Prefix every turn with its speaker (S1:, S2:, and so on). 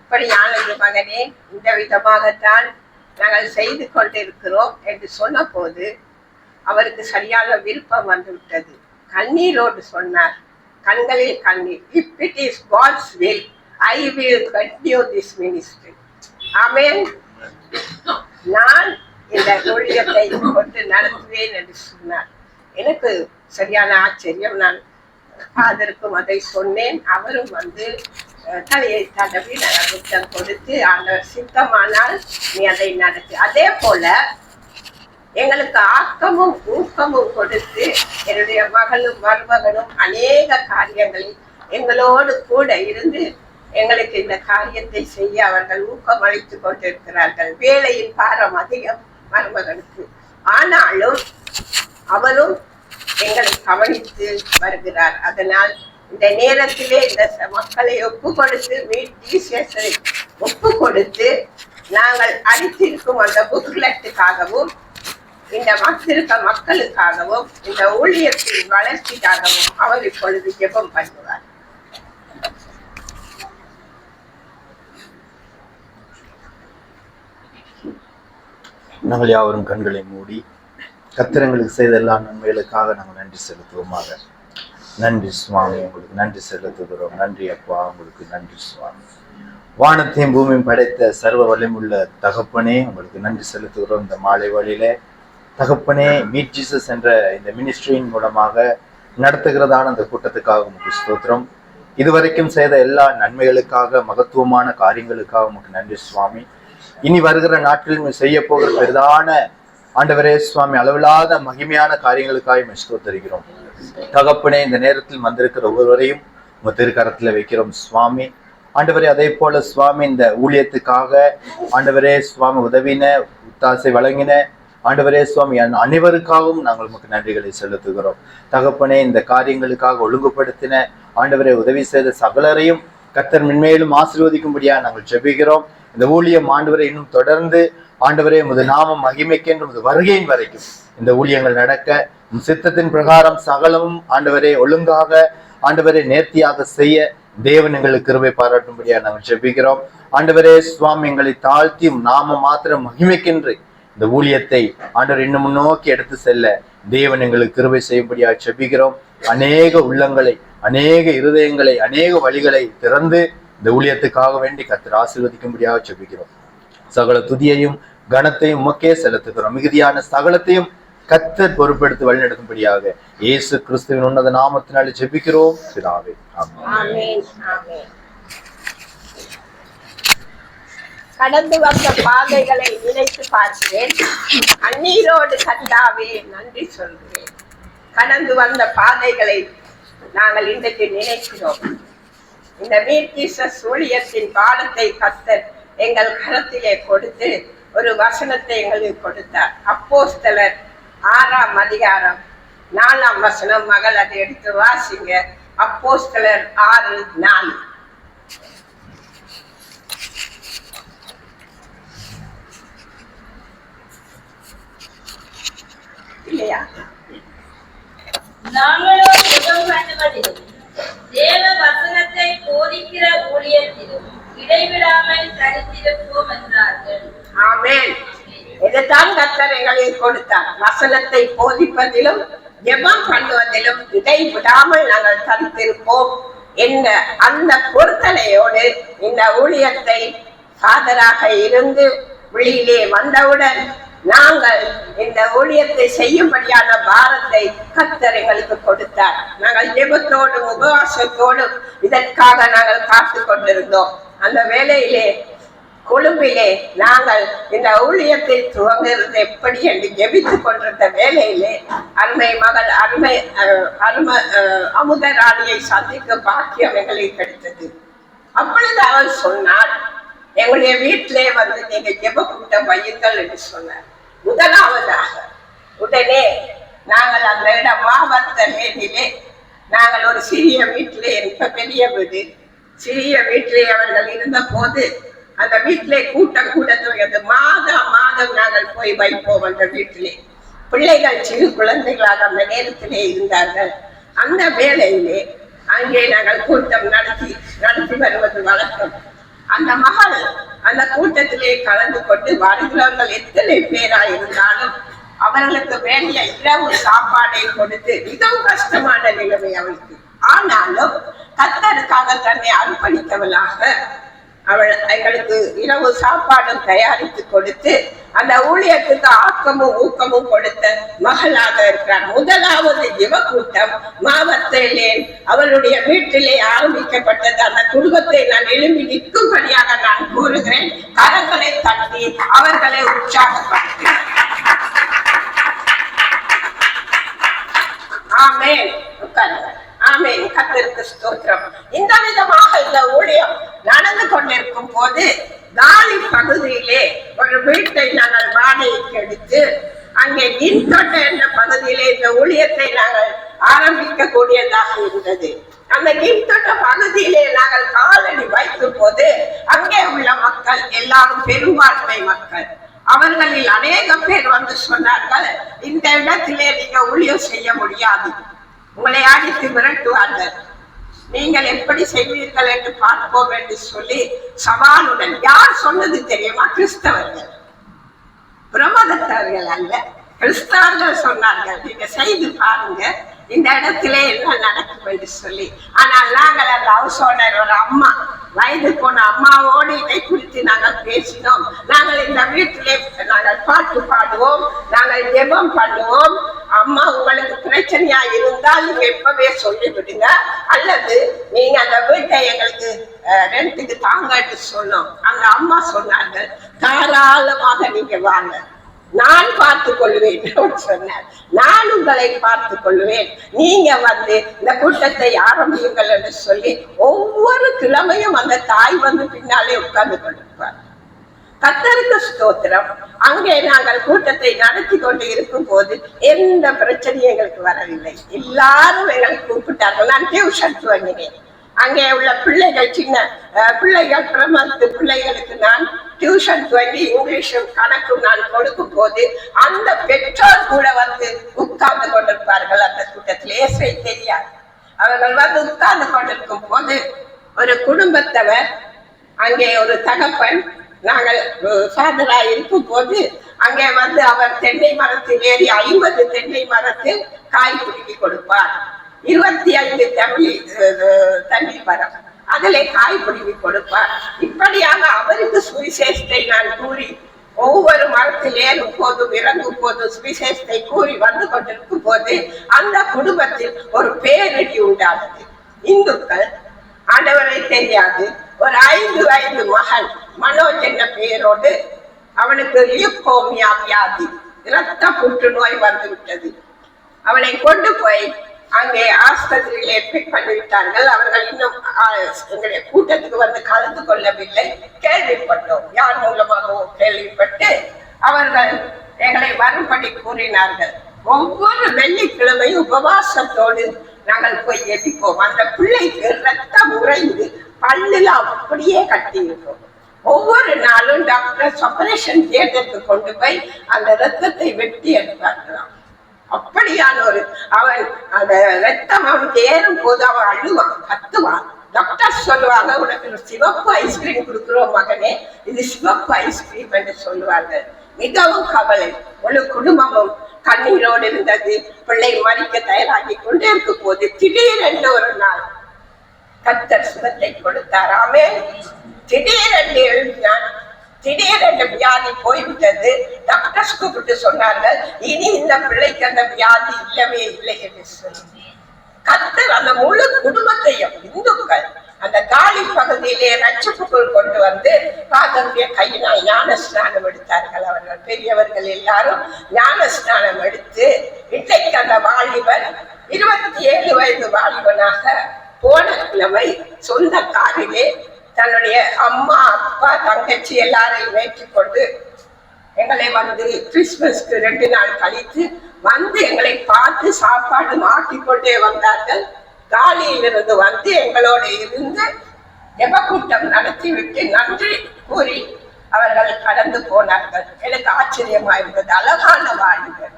S1: அப்படியானது மகனே, இந்த விதமாகத்தான் நாங்கள் செய்து கொண்டிருக்கிறோம் என்று சொன்ன போது அவருக்கு சரியான விருப்பம் வந்துவிட்டது. கண்ணீரோடு சொன்னார், கண்களில் கண்ணீர். If it is God's will, I will continue this ministry. ஆமென். நான் இந்த ஊழியத்தை கொண்டு நடத்துவேன் என்று சொன்னார். எனக்கு சரியான ஆச்சரியம். நான் ஃபாதருக்கும் அதை சொன்னேன். அவரும் வந்து தலையை தடவி முத்தம் கொடுத்து, ஆண்டவர் சித்தமானால் நீ அதை நடத்து. அதே போல எங்களுக்கு ஆக்கமும் ஊக்கமும் கொடுத்து என்னுடைய மகளும் மருமகனும் அநேக காரியங்களில் எங்களோடு கூட இருந்து எங்களுக்கு இந்த காரியத்தை செய்ய அவர்கள் ஊக்கம் அளித்துக் கொண்டிருக்கிறார்கள். வேலையின் பாரம் அதிகம் மருமகனுக்கு, ஆனாலும் அவரும் எங்களை கவனித்து வருகிறார். அதனால் இந்த நேரத்திலே இந்த மக்களை ஒப்பு கொடுத்து ஒப்பு கொடுத்து நாங்கள் அளித்திருக்கும் அந்த புக்லெட்டுக்காகவும் இந்த மக்களுக்காகவும் இந்த ஊழியத்தின் வளர்ச்சிக்காகவும் அவர் இப்பொழுது ஜெபம் பண்ணுவார்.
S2: நாங்கள் யாவரும் கண்களை மூடி கத்திரங்களுக்கு செய்த எல்லா நன்மைகளுக்காக நாங்கள் நன்றி செலுத்துவோமாக. நன்றி சுவாமி, உங்களுக்கு நன்றி செலுத்துகிறோம். நன்றி அப்பா, உங்களுக்கு நன்றி சுவாமி. வானத்தையும் பூமியும் படைத்த சர்வ வலிமுள்ள தகப்பனே, உங்களுக்கு நன்றி செலுத்துகிறோம். இந்த மாலை வழியில தகப்பனே, மீட் ஜீசஸ் என்ற இந்த மினிஸ்ட்ரியின் மூலமாக நடத்துகிறதான அந்த கூட்டத்துக்காக உங்களுக்கு ஸ்தோத்திரம். இதுவரைக்கும் செய்த எல்லா நன்மைகளுக்காக, மகத்துவமான காரியங்களுக்காக உங்களுக்கு நன்றி சுவாமி. இனி வருகிற நாட்களில் செய்ய போகிற பெரிதான ஆண்டவரே சுவாமி, அளவில்லாத மகிமையான காரியங்களுக்காக ஸ்தோத்திரிக்கிறோம் தகப்பனே. இந்த நேரத்தில் வந்திருக்கிற ஒவ்வொருவரையும் உங்க திருக்கரத்துல வைக்கிறோம் சுவாமி. ஆண்டவரே, அதே போல சுவாமி, இந்த ஊழியத்துக்காக ஆண்டவரே சுவாமி உதவின உத்தாசை வழங்கின ஆண்டவரே சுவாமி அனைவருக்காகவும் நாங்கள் உமக்கு நன்றிகளை செலுத்துகிறோம் தகப்பனே. இந்த காரியங்களுக்காக ஒழுங்குபடுத்தின ஆண்டவரே உதவி செய்த சகலரையும் கர்த்தர் மென்மேலும் ஆசீர்வதிக்கும்படியா நாங்கள் ஜெபிக்கிறோம். இந்த ஊழியம் ஆண்டவரை இன்னும் தொடர்ந்து ஆண்டவரே உமது நாமம் மகிமைக்கென்று உமது வருகையின் வரைக்கும் இந்த ஊழியங்கள் நடக்க சித்தத்தின் பிரகாரம் சகலமும் ஆண்டவரே ஒழுங்காக ஆண்டவரே நேர்த்தியாக செய்ய தேவன் எங்களுக்கு கிருபை பாராட்டும்படியா நாங்கள் ஜெபிக்கிறோம். ஆண்டவரே சுவாமி, எங்களை தாழ்த்தி நாம மாத்திரம் மகிமைக்கென்று இந்த ஊழியத்தை ஆண்டவர் இன்னும் முன்னோக்கி எடுத்து செல்ல தேவன் எங்களுக்கு கிருபை செய்யும்படியா ஜெபிக்கிறோம். அநேக உள்ளங்களை, அநேக இருதயங்களை, அநேக வழிகளை திறந்து இந்த ஊழியத்துக்காக வேண்டி கர்த்தர் ஆசீர்வதிக்கும்படியாக ஜெபிக்கிறோம். சகல துதியையும் கனத்தையும் உமக்கே செலுத்துகிறோம். மிகுதியான சகலத்தையும் கர்த்தர் பொறுப்பெடுத்து வழிநடத்தும்படியாக இயேசு கிறிஸ்துவின் உன்னத நாமத்தினாலே ஜெபிக்கிறோம் பிதாவே.
S1: ஆமென். கடந்து வந்த பாதைகளை நினைத்து பார்க்கிறேன். அந்நீரோடு கர்த்தாவே நன்றி சொல்கிறேன். கடந்து வந்த பாதைகளை நாங்கள் இன்றைக்கு நினைக்கிறோம். இந்த மீட் ஜீசஸ் ஊழியத்தின் பாடத்தை கர்த்தர் எங்கள் கரத்திலே கொடுத்து ஒரு வசனத்தை எங்களுக்கு கொடுத்தார். அப்போஸ்தலர் 6ஆம் அதிகாரம் 4ஆம் வசனம். மகள் அதை எடுத்து வாசிங்க. அப்போஸ்தலர் 6:4. இல்லையா?
S3: நாங்களோ ஜெபம் பண்ணுவதிலும் தேவ வசனத்தை போதிக்கிற ஊழியத்திலும் இடைவிடாமல் தரித்திருப்போம் என்றார்கள்.
S1: ஆமென். இதைத்தான் கர்த்தர் எங்களுக்கு கொடுத்தார். வசனத்தை போதிப்பதிலும் ஜெபம் பண்ணுவதிலும் இடைவிடாமல் நாங்கள் தரித்திருப்போம் என்ற அந்த பொருத்தனையோடு இந்த ஊழியத்தை ஃபாதராக இருந்து வெளியிலே வந்தவுடன் நாங்கள் இந்த ஊழியத்தை செய்யும்படியான பாரத்தை கர்த்தர் எங்களுக்கு கொடுத்தார். நாங்கள் ஜெபத்தோடும் உபவாசத்தோடும் இதற்காக நாங்கள் காத்து கொண்டிருந்தோம். அந்த வேளையிலே கொழும்பிலே நாங்கள் இந்த ஊழியத்தை துவங்குறது எப்படி என்று ஜெபித்துக் கொண்டிருந்த வேளையிலே அருமை மகள் அமுதராணியை சந்திக்க பாக்கியம் எங்களுக்கு கிடைத்தது. அப்பொழுது அவள் சொன்னாள், எங்களுடைய வீட்டிலே வந்து நீங்க ஜெப கூட்டம் வையுங்கள் என்று சொன்னார். முதலாவதாக உடனே நாங்கள் அந்த இடம் மாவட்டத்திலே நாங்கள் ஒரு சிறிய வீட்டிலே இருக்க, பெரிய வீடு, சிறிய வீட்டிலே அவர்கள் இருந்த போது அந்த வீட்டிலே கூட்டம் துவங்கியது. மாதம் நாங்கள் போய் வைப்போம். அந்த வீட்டிலே பிள்ளைகள் சிறு குழந்தைகளாக அந்த நேரத்திலே இருந்தார்கள். அந்த வேளையிலே அங்கே நாங்கள் கூட்டம் நடத்தி வருவது வழக்கம். அந்த மகள் அந்த கூட்டத்திலே கலந்து கொண்டு வருகிறவர்கள் எத்தனை பேரா இருந்தாலும் அவர்களுக்கு வேண்டிய இரவு சாப்பாடை கொடுத்து மிகவும் கஷ்டமான நிலைமை அவளுக்கு. ஆனாலும் கர்த்தருக்காக தன்னை அர்ப்பணித்தவளாக அவள் எங்களுக்கு இரவு சாப்பாடும் தயாரித்து கொடுத்து அந்த ஊழியத்துக்கு ஆக்கமும் ஊக்கமும் கொடுத்த மகளாக இருக்கிறார். முதலாவது ஜெப கூட்டம் மாவட்டத்திலே அவளுடைய வீட்டிலே ஆரம்பிக்கப்பட்டது. அந்த குடும்பத்தை நான் எழும்பி நிற்கும்படியாக நான் கூறுகிறேன். கரங்களை தட்டி அவர்களை உற்சாகப்படுத்தினேன். ஆமென். உட்காருங்கள். ஆமென். கர்த்தருக்கு ஸ்தோத்திரம். இந்த விதமாக இந்த ஊழியம் நடந்து கொண்டிருக்கும் போது காலி பகுதியிலே ஒரு வீட்டை நாங்கள் வாடகைக்கு எடுத்து அங்கே கின்தொட்ட என்ற பகுதியிலே இந்த ஊழியத்தை நாங்கள் ஆரம்பிக்க கூடியதாக இருந்தது. அந்த கின்தொட்ட பகுதியிலே நாங்கள் காலடி வைக்கும் போது அங்கே உள்ள மக்கள் எல்லாரும் பெரும்பான்மை மக்கள். அவர்களில் அநேக பேர் வந்து சொன்னார்கள், இந்த இடத்திலே நீங்க ஊழியம் செய்ய முடியாது, உங்களை அடித்து மிரட்டுவார்கள், நீங்கள் எப்படி செய்வீர்கள் என்று பார்ப்போம் என்று சொல்லி சவாலுடன். யார் சொன்னது தெரியுமா? கிறிஸ்தவர்கள், பிரமதத்தவர்கள் அல்ல, கிறிஸ்தவர்கள் சொன்னார்கள், நீங்க செய்து பாருங்க, இந்த இடத்திலே என்ன நடக்கும் என்று சொல்லி. ஆனால் நாங்கள் அந்த ஹவுஸ் ஓனர் ஒரு அம்மா, வயது போன அம்மாவோடு இதை குறித்து நாங்கள் பேசினோம். நாங்கள் இந்த வீட்டிலே நாங்கள் பாட்டு பாடுவோம், நாங்கள் ஜெபம் பண்ணுவோம். அம்மா, உங்களுக்கு பிரச்சனையா இருந்தால் நீங்க எப்பவே சொல்லிவிடுங்க, அல்லது நீங்க அந்த வீட்டை எங்களுக்கு ரெண்டுக்கு தாங்கட்டு சொன்னோம். அந்த அம்மா சொன்னார்கள், தாராளமாக நீங்க வாங்க, நான் பார்த்துக் கொள்வேன் சொன்னார். நான் உங்களை பார்த்துக் கொள்வேன், நீங்க வந்து இந்த கூட்டத்தை ஆரம்பியுங்கள் என்று சொல்லி ஒவ்வொரு கிழமையும் அந்த தாய் வந்து பின்னாலே உட்கார்ந்து கொண்டிருப்பார். கர்த்தருக்கு ஸ்தோத்திரம். அங்கே நாங்கள் கூட்டத்தை நடத்தி கொண்டு இருக்கும் போது எந்த பிரச்சனையும் எங்களுக்கு வரவில்லை. எல்லாரும் எங்களை கூப்பிட்டார்கள். நான் டியூஷன் துவங்கினேன். அங்கே உள்ள பிள்ளைகள், சின்ன பிள்ளைகள், பிரமத்து பிள்ளைகளுக்கு நான் டியூஷன் துவங்கி இங்கிலீஷும் கணக்கும் நான் கொடுக்கும் போது அந்த பெற்றோர் கூட வந்து உட்கார்ந்து கொண்டிருப்பார்கள். அந்த கூட்டத்தில் ஏசை தெரியாது. அவர்கள் வந்து உட்கார்ந்து கொண்டிருக்கும் போது ஒரு குடும்பத்தவர், அங்கே ஒரு தகப்பன், நாங்கள் ஃபாதரா இருக்கும் போது அங்கே வந்து அவர் தென்னை மரத்தில் ஏறி 50 தென்னை மரத்தில் காய் குறுக்கி கொடுப்பார். 25 தண்ணீர் மரம், அதிலே காய் பிடிவி கொடுப்பார். இப்படியாக அவருக்கு சுவிசேஷத்தை நான் கூறி ஒவ்வொரு மரத்தில் ஏறும் போதும் இறங்கும் போதும் சுவிசேஷத்தை கூறி வந்து கொண்டிருக்கும் போது அந்த குடும்பத்தில் ஒரு பேரடி உண்டானது. இந்துக்கள், ஆண்டவரை தெரியாது, ஒரு 5 வயது மகன் மனோஜ் என்ற பெயரோடு, அவனுக்கு லியூகோமியா வியாதி, இரத்த புற்றுநோய் வந்து விட்டது. அவனை கொண்டு போய் அங்கே ஆஸ்பத்திரியில் அட்மிட் பண்ணிவிட்டார்கள். அவர்கள் இன்னும் எங்களுடைய கூட்டத்துக்கு வந்து கலந்து கொள்ளவில்லை. கேள்விப்பட்டோம், யார் மூலமாகவோ கேள்விப்பட்டு அவர்கள் எங்களை வரும்படி கூறினார்கள். ஒவ்வொரு வெள்ளிக்கிழமையும் உபவாசத்தோடு நாங்கள் போய் எதிர்ப்போம். அந்த பிள்ளைக்கு ரத்தம் உறைந்து பல்லுல அப்படியே கட்டியிருப்போம். ஒவ்வொரு நாளும் டாக்டர் ஆபரேஷன் தியேட்டருக்கு கொண்டு போய் அந்த ரத்தத்தை வெட்டி எடுப்பார்களாம். அப்படியான ஒரு அவன் அந்த ரத்தம் அவனுக்கு ஏறும் போது அவன் அழுவான், கத்துவான். டாக்டர் சொல்லுவாங்க, உனக்கு சிவப்பு ஐஸ்கிரீம் கொடுக்குறோம் மகனே, இது சிவப்பு ஐஸ்கிரீம் என்று சொல்லுவார்கள். மிகவும் கவலை. முழு குடும்பமும் கண்ணீரோடு இருந்தது. பிள்ளை மறிக்க தயாராகி கொண்டே இருக்கும் போது திடீரென்று ஒரு நாள் கர்த்தர் சுகத்தை கொடுத்தார். ஆமென். திடீரென்று எழுதினான். திடீரென்று வியாதி போய்விட்டது. டாக்டர்ஸ் கூப்பிட்டு சொன்னார்கள், இனி இந்த பிள்ளைக்கு அந்த வியாதி இல்லவே இல்லை என்று சொல்லி கர்த்தர் அந்த முழு குடும்பத்தையும், இந்துக்கள், அந்த காலி பகுதியிலே ரட்சிப்புக்குள் கொண்டு வந்து பாதருடைய கையினால் ஞான ஸ்நானம் எடுத்தார்கள். அவர்கள் பெரியவர்கள் எல்லாரும் ஞான ஸ்நானம் எடுத்து இன்றைக்கு அந்த வாலிபன் 27 வயது வாலிபனாக போன கிழமை சொந்த காரிலே தன்னுடைய அம்மா, அப்பா, தங்கச்சி எல்லாரையும் ஏற்றிக்கொண்டு எங்களை வந்து கிறிஸ்துமஸ்க்கு 2 நாள் கழித்து வந்து எங்களை பார்த்து சாப்பாடு மாட்டிக்கொண்டே வந்தார்கள். காலியிலிருந்து வந்து எங்களோட இருந்து ஜெபக்கூட்டம் நடத்திவிட்டு நன்றி கூறி அவர்கள் கடந்து போனார்கள். எனக்கு ஆச்சரியமா இருந்தது. அழகான வாலிபர்,